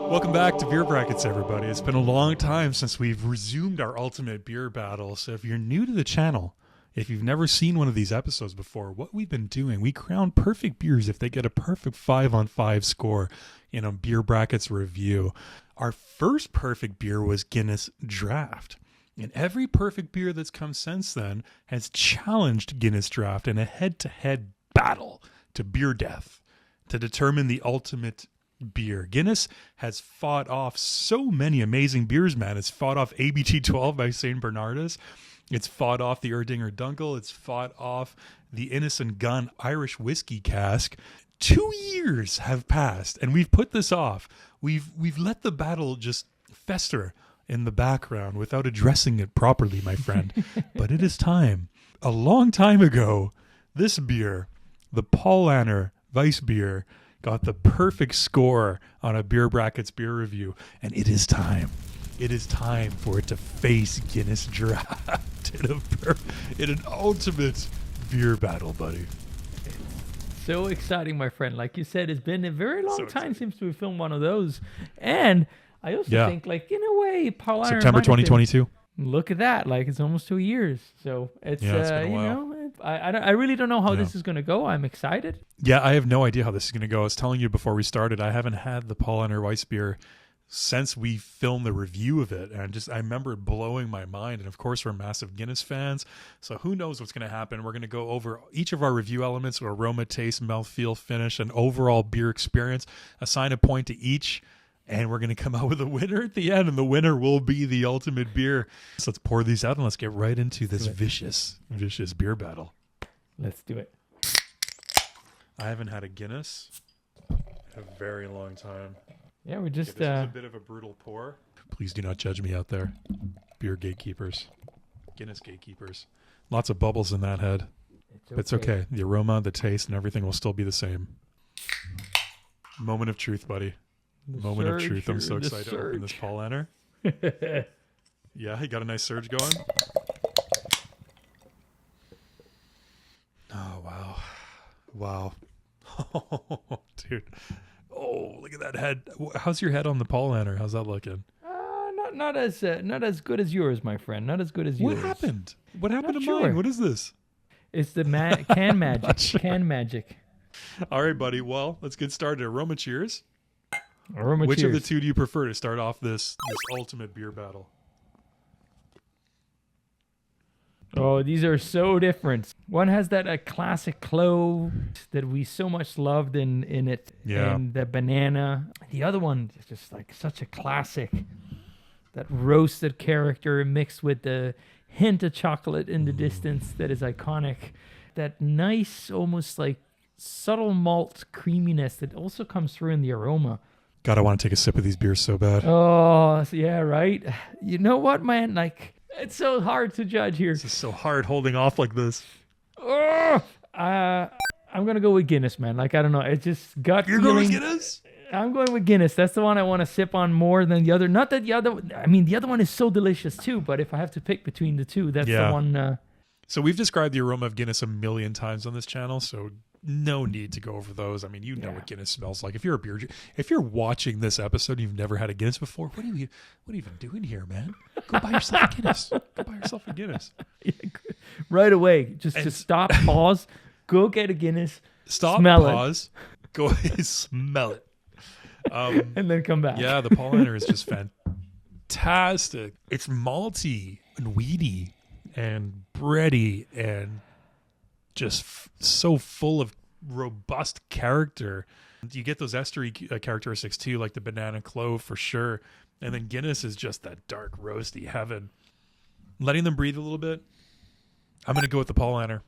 Welcome back to Beer Brackets, everybody. It's been a long time since we've resumed our ultimate beer battle. So if you're new to the channel, if you've never seen one of these episodes before, what we've been doing, we crown perfect beers if they get a perfect 5-on-5 score in a Beer Brackets review. Our first perfect beer was Guinness Draught. And every perfect beer that's come since then has challenged Guinness Draught in a head-to-head battle to beer death to determine the ultimate beer. Guinness has fought off so many amazing beers, man. It's fought off ABT 12 by St. Bernardus. It's fought off the Erdinger Dunkel. It's fought off the Innocent Gun Irish whiskey cask. 2 years have passed and we've put this off. We've let the battle just fester in the background without addressing it properly, my friend. But it is time. A long time ago, this beer, the Paulaner Weissbier, got the perfect score on a Beer Brackets beer review, and it is time. It is time for it to face Guinness Draught in an ultimate beer battle, buddy. So exciting, my friend. Like you said, it's been a very long time since we filmed one of those. And I also think, like, in a way, Paulaner September 2022. Look at that. Like, it's almost 2 years. So it's, it's been a while. I really don't know how this is going to go. I'm excited. Yeah, I have no idea how this is going to go. I was telling you before we started, I haven't had the Paulaner Weissbier since we filmed the review of it. And I remember it blowing my mind. And of course, we're massive Guinness fans. So who knows what's going to happen. We're going to go over each of our review elements: aroma, taste, mouthfeel, finish, and overall beer experience. Assign a point to each. And we're going to come out with a winner at the end, and the winner will be the ultimate beer. So let's pour these out and let's get right into this vicious beer battle. Let's do it. I haven't had a Guinness in a very long time. Yeah, we just... this is a bit of a brutal pour. Please do not judge me out there. Beer gatekeepers. Guinness gatekeepers. Lots of bubbles in that head. It's okay. The aroma, the taste, and everything will still be the same. Moment of truth, buddy. Moment of truth. I'm so excited to open this Paulaner. Yeah, he got a nice surge going. Oh, wow. Wow. Oh, dude. Oh, look at that head. How's your head on the Paulaner? How's that looking? Not as good as yours, my friend. Not as good as yours. What happened? What happened to mine? What is this? It's the can magic. Can magic. All right, buddy. Well, let's get started. Aroma cheers. Aroma Which cheers. of the two do you prefer to start off this ultimate beer battle? Oh, these are so different. One has that classic clove that we so much loved in it, and the banana. The other one is just like such a classic. That roasted character mixed with the hint of chocolate in the distance that is iconic. That nice, almost like subtle malt creaminess that also comes through in the aroma. God, I want to take a sip of these beers so bad. Oh, yeah, right? You know what, man? Like, it's so hard to judge here. This is so hard holding off like this. Oh, I'm going to go with Guinness, man. Like, I don't know. It's just gut You're feeling. going with Guinness? I'm going with Guinness. That's the one I want to sip on more than the other. Not that the other... I mean, the other one is so delicious, too. But if I have to pick between the two, that's the one... So we've described the aroma of Guinness a million times on this channel, so no need to go over those. I mean, you know what Guinness smells like. If you're watching this episode and you've never had a Guinness before, what are you even doing here, man? Go buy yourself a Guinness. Go buy yourself a Guinness. Right away. Just stop, pause, go get a Guinness. Stop, smell pause, go smell it. And then come back. Yeah, the Paulaner is just fantastic. It's malty and weedy and bready and just so full of robust character. You get those estery characteristics too, like the banana clove for sure. And then Guinness is just that dark roasty heaven. Letting them breathe a little bit. I'm going to go with the Paulaner.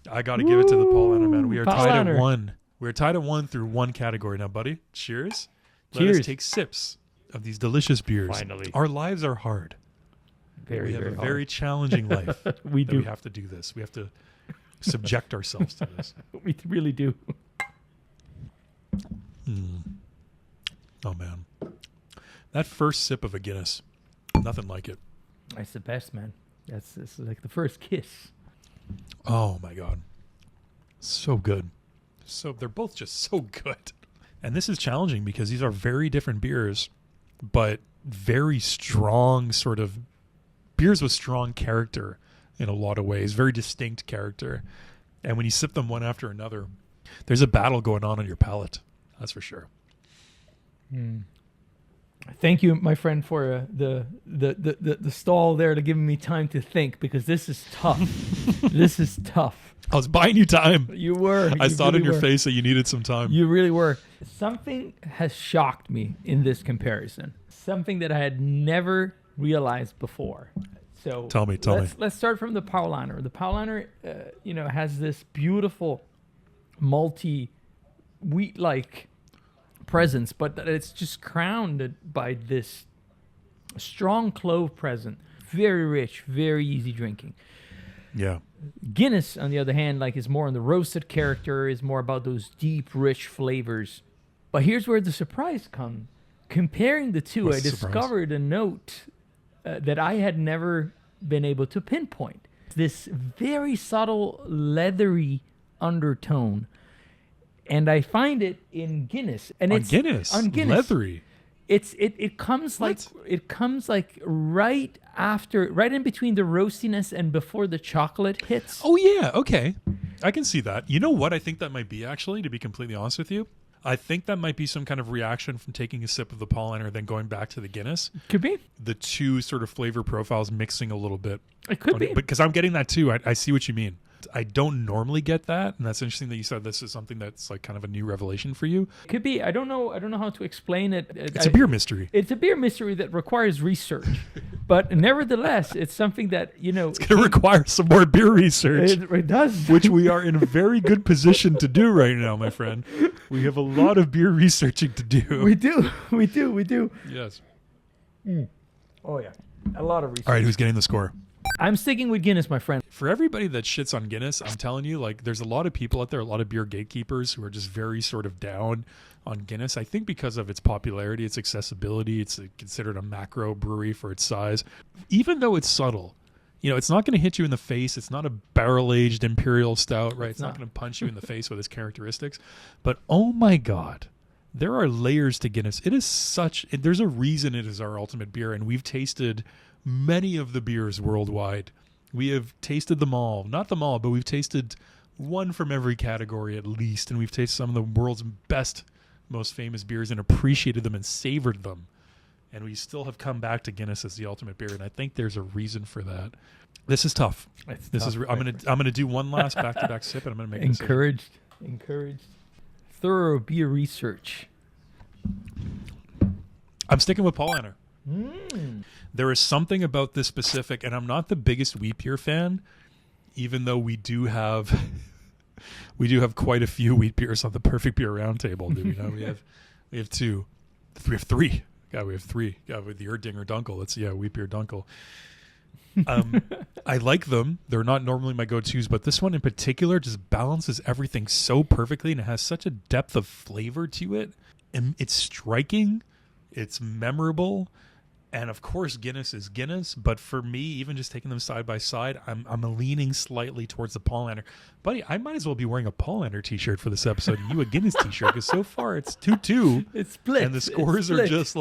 I got to give it to the Paulaner, man. We are tied at 1. We're tied at 1 through one category. Now, buddy, cheers. Let us take sips of these delicious beers. Finally. Our lives are hard. We have a very challenging life. We do. We have to do this. We have to subject ourselves to this. We really do. Oh, man. That first sip of a Guinness, nothing like it. That's the best, man. That's like the first kiss. Oh, my God. So good. So they're both just so good. And this is challenging because these are very different beers but very strong sort of beers with strong character in a lot of ways, very distinct character. And when you sip them one after another, there's a battle going on your palate. That's for sure. Thank you, my friend, for the stall there to giving me time to think, because this is tough. This is tough. I was buying you time. You were. I saw it in your face that you needed some time. You really were. Something has shocked me in this comparison. Something that I had never realized before. So tell me. Let's start from the Paulaner. The Paulaner, has this beautiful malty wheat-like presence, but it's just crowned by this strong clove present. Very rich, very easy drinking. Yeah. Guinness, on the other hand, is more on the roasted character, is more about those deep, rich flavors. But here's where the surprise comes. Comparing the two, I discovered a note that I had never been able to pinpoint. This very subtle, leathery undertone. And I find it in Guinness. And on Guinness? Leathery. It comes right in between the roastiness and before the chocolate hits. Oh yeah, okay. I can see that. You know what I think that might be, actually, to be completely honest with you? I think that might be some kind of reaction from taking a sip of the Paulaner, then going back to the Guinness. Could be. The two sort of flavor profiles mixing a little bit. It could be. Because I'm getting that too. I see what you mean. I don't normally get that, and that's interesting that you said this is something that's kind of a new revelation for you. Could be. I don't know how to explain it. It's a beer mystery. It's a beer mystery that requires research, but nevertheless, it's something that it's going to require some more beer research. It does, which we are in a very good position to do right now, my friend. We have a lot of beer researching to do. We do. Yes. Oh yeah, a lot of research. All right, who's getting the score? I'm sticking with Guinness, my friend. For everybody that shits on Guinness, I'm telling you, there's a lot of people out there, a lot of beer gatekeepers who are just very sort of down on Guinness. I think because of its popularity, its accessibility, it's considered a macro brewery for its size. Even though it's subtle, it's not going to hit you in the face. It's not a barrel-aged imperial stout, right? It's not going to punch you in the face with its characteristics. But oh my God, there are layers to Guinness. It is there's a reason it is our ultimate beer, and we've tasted many of the beers worldwide. We have tasted them all. Not them all, but we've tasted one from every category at least, and we've tasted some of the world's best, most famous beers and appreciated them and savored them. And we still have come back to Guinness as the ultimate beer, and I think there's a reason for that. This is tough. I'm gonna do one last back-to-back sip, and I'm gonna make encouraged. Thorough beer research. I'm sticking with Paulaner. There is something about this specific, and I'm not the biggest wheat beer fan, even though we do have quite a few wheat beers on the Perfect Beer Roundtable. Do we know? We have two. We have three. God, we have three. God, with the Erdinger Dunkel. Wheat beer Dunkel. I like them. They're not normally my go-tos, but this one in particular just balances everything so perfectly, and it has such a depth of flavor to it. And it's striking. It's memorable. And of course, Guinness is Guinness. But for me, even just taking them side by side, I'm leaning slightly towards the Paulaner. Buddy, I might as well be wearing a Paulaner t-shirt for this episode and you a Guinness t-shirt, because so far it's 2-2. It's split. And the scores are just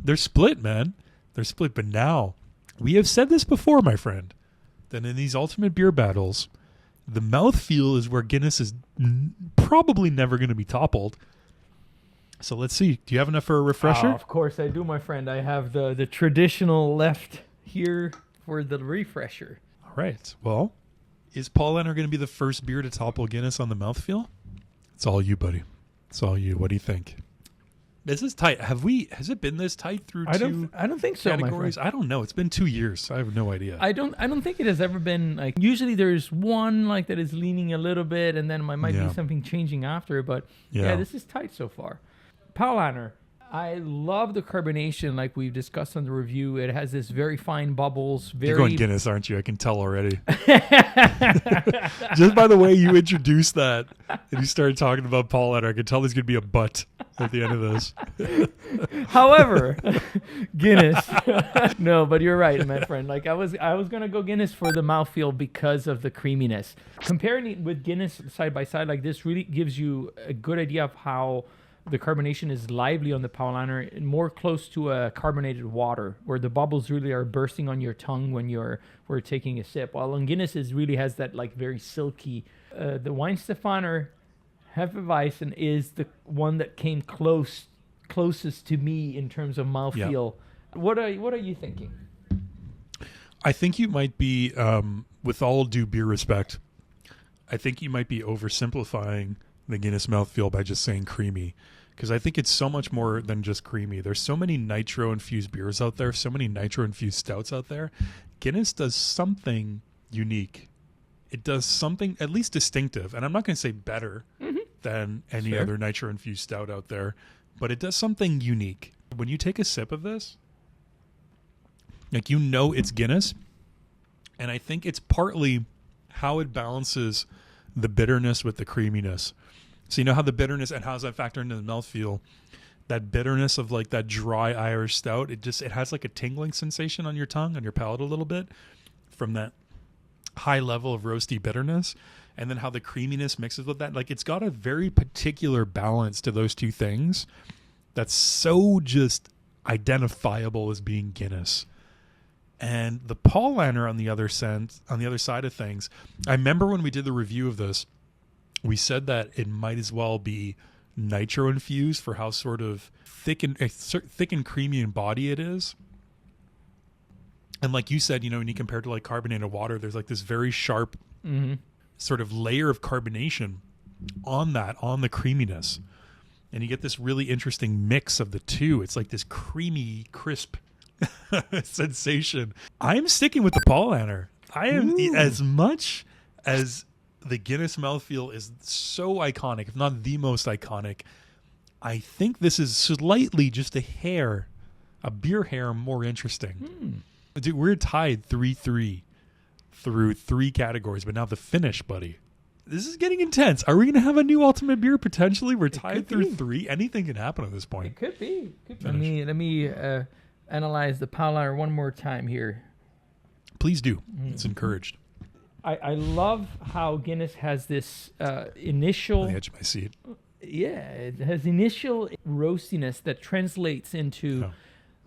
they're split, man. They're split. But now, we have said this before, my friend, that in these ultimate beer battles, the mouthfeel is where Guinness is probably never going to be toppled. So let's see. Do you have enough for a refresher? Of course I do, my friend. I have the traditional left here for the refresher. All right. Well, is Paulaner going to be the first beer to topple Guinness on the mouthfeel? It's all you, buddy. It's all you. What do you think? This is tight. Has it been this tight through I don't think so, categories? my friend. I don't know. It's been 2 years. I have no idea. I don't think it has ever been usually there's one that is leaning a little bit, and then might be something changing after. But this is tight so far. Paulaner, I love the carbonation like we've discussed on the review. It has this very fine bubbles. You're going Guinness, aren't you? I can tell already. Just by the way you introduced that and you started talking about Paulaner, I could tell there's going to be a but at the end of this. However, Guinness. No, but you're right, my friend. I was going to go Guinness for the mouthfeel because of the creaminess. Comparing it with Guinness side by side like this really gives you a good idea of how the carbonation is lively on the Paulaner, and more close to a carbonated water, where the bubbles really are bursting on your tongue when we're taking a sip. While on Guinness really has that like very silky. The Weihenstephaner Hefeweizen is the one that came closest to me in terms of mouthfeel. Yeah. What are you thinking? I think you might be, with all due beer respect, I think you might be oversimplifying the Guinness mouthfeel by just saying creamy, because I think it's so much more than just creamy. There's so many nitro-infused beers out there, so many nitro-infused stouts out there. Guinness does something unique. It does something at least distinctive, and I'm not going to say better than any other nitro-infused stout out there, but it does something unique. When you take a sip of this, like, you know it's Guinness, and I think it's partly how it balances the bitterness with the creaminess. So you know how the bitterness, and how does that factor into the mouthfeel? That bitterness of like that dry Irish stout, it has like a tingling sensation on your tongue, on your palate a little bit from that high level of roasty bitterness. And then how the creaminess mixes with that. Like, it's got a very particular balance to those two things that's so just identifiable as being Guinness. And the Paulaner on the other side of things, I remember when we did the review of this, we said that it might as well be nitro infused for how sort of thick and creamy in body it is. And like you said, when you compare it to like carbonated water, there's like this very sharp sort of layer of carbonation on the creaminess. And you get this really interesting mix of the two. It's like this creamy, crisp sensation. I'm sticking with the Paulaner. I am, as much as the Guinness mouthfeel is so iconic, if not the most iconic, I think this is slightly just a beer hair more interesting. Dude, we're tied 3-3 through 3 categories, but now the finish, buddy. This is getting intense. Are we going to have a new ultimate beer potentially? We're tied through 3. Anything can happen at this point. It could be. Let me analyze the Paulaner one more time here. Please do. It's encouraged. I love how Guinness has this initial... On the edge of my seat. Yeah, it has initial roastiness that translates into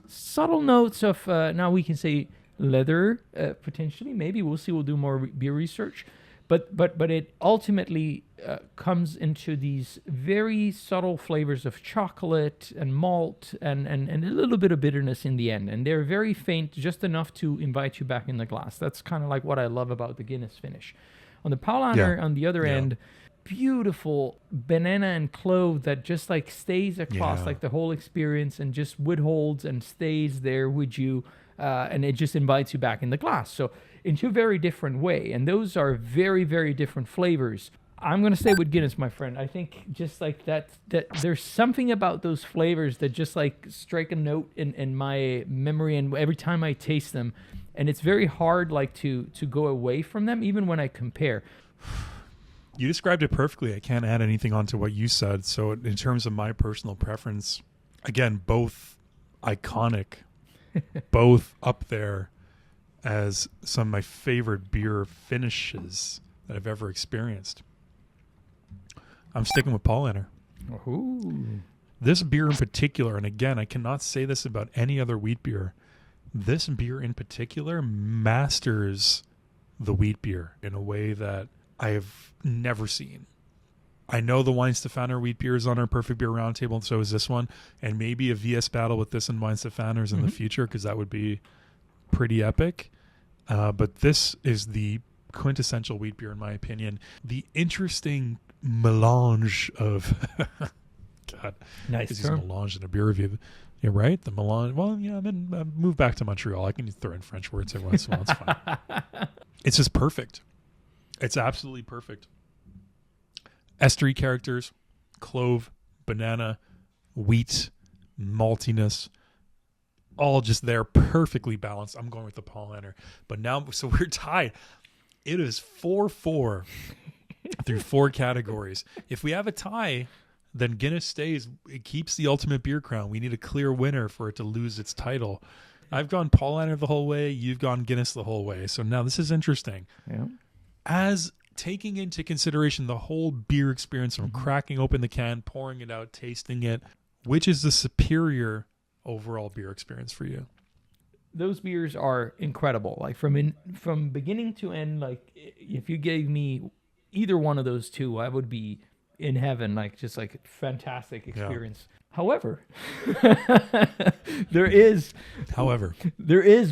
subtle notes of, now we can say leather, potentially. Maybe. We'll see. We'll do more beer research. But it ultimately comes into these very subtle flavors of chocolate and malt and a little bit of bitterness in the end. And they're very faint, just enough to invite you back in the glass. That's kind of like what I love about the Guinness finish. On the Paulaner, on the other end, beautiful banana and clove that just like stays across like the whole experience and just withholds and stays there with you. And it just invites you back in the glass. So in two very different way. And those are very, very different flavors. I'm going to stay with Guinness, my friend. I think just like that there's something about those flavors that just like strike a note in my memory and every time I taste them. And it's very hard like to go away from them, even when I compare. You described it perfectly. I can't add anything onto what you said. So in terms of my personal preference, again, both iconic, both up there as some of my favorite beer finishes that I've ever experienced. I'm sticking with Paulaner. Ooh. This beer in particular, and again, I cannot say this about any other wheat beer, this beer in particular masters the wheat beer in a way that I have never seen. I know the Weihenstephaner wheat beer is on our Perfect Beer Roundtable, and so is this one. And maybe a VS battle with this and Weihenstephaners in the future, because that would be pretty epic. But this is the quintessential wheat beer, in my opinion. The interesting melange of... God. Nice term. It's a melange in a beer review. You're right. The melange. Well, yeah, I moved back to Montreal. I can throw in French words every once in a while. It's fine. It's just perfect. It's absolutely perfect. Estery characters, clove, banana, wheat, maltiness, all just there, perfectly balanced. I'm going with the Paulaner. But now, so we're tied. It is 4-4 through 4 categories. If we have a tie, then Guinness stays. It keeps the ultimate beer crown. We need a clear winner for it to lose its title. I've gone Paulaner the whole way. You've gone Guinness the whole way. So now this is interesting. Yeah. As taking into consideration the whole beer experience from cracking open the can, pouring it out, tasting it, which is the superior overall beer experience for you? Those beers are incredible. Like from beginning to end, like if you gave me either one of those two, I would be in heaven, like just like fantastic experience. However, there is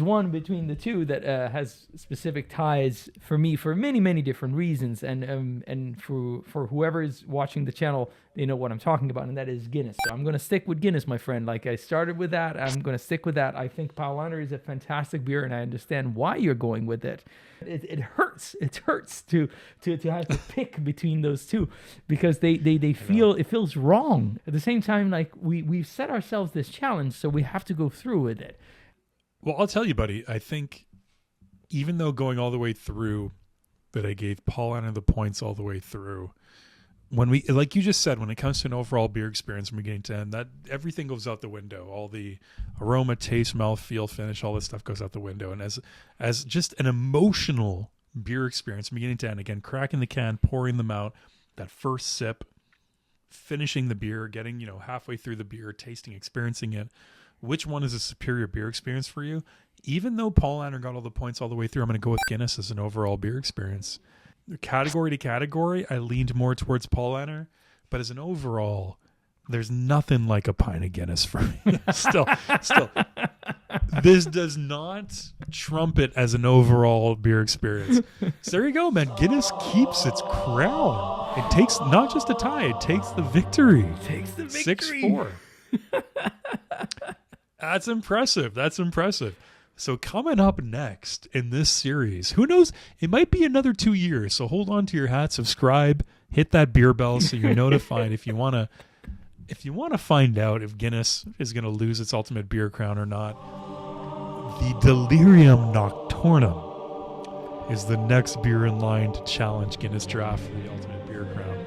one between the two that has specific ties for me for many different reasons, and for whoever is watching the channel, they know what I'm talking about, and that is Guinness. So I'm going to stick with Guinness, my friend. Like I started with that, I'm going to stick with that. I think Paulaner is a fantastic beer, and I understand why you're going with it. It hurts. It hurts to have to pick between those two because they feel it feels wrong. At the same time, like we've set ourselves this challenge, so we have to go through with it. Well, I'll tell you, buddy. I think even though going all the way through, that I gave Paulaner the points all the way through. When we, like you just said, when it comes to an overall beer experience from beginning to end, that everything goes out the window. All the aroma, taste, mouth, feel, finish, all this stuff goes out the window. And as just an emotional beer experience from beginning to end, again, cracking the can, pouring them out, that first sip, finishing the beer, getting, halfway through the beer, tasting, experiencing it, which one is a superior beer experience for you? Even though Paulaner got all the points all the way through, I'm going to go with Guinness as an overall beer experience. Category to category, I leaned more towards Paulaner, but as an overall, there's nothing like a pint of Guinness for me. Still, this does not trump it as an overall beer experience. So there you go, man. Guinness keeps its crown. It takes not just a tie, it takes the victory. 6-4. That's impressive. So coming up next in this series, who knows, it might be another 2 years. So hold on to your hat, subscribe, hit that beer bell so you're notified if you want to find out if Guinness is going to lose its ultimate beer crown or not. The Delirium Nocturnum is the next beer in line to challenge Guinness Draught for the ultimate beer crown.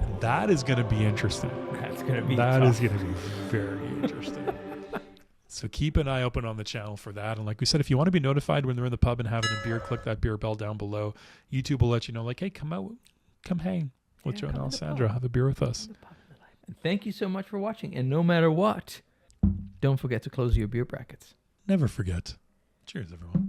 And that is going to be interesting. That's going to be very interesting. So keep an eye open on the channel for that. And like we said, if you want to be notified when they're in the pub and having a beer, click that beer bell down below. YouTube will let you know, like, hey, come hang with Joe and Alessandro. Have a beer with us. And thank you so much for watching. And no matter what, don't forget to close your beer brackets. Never forget. Cheers, everyone.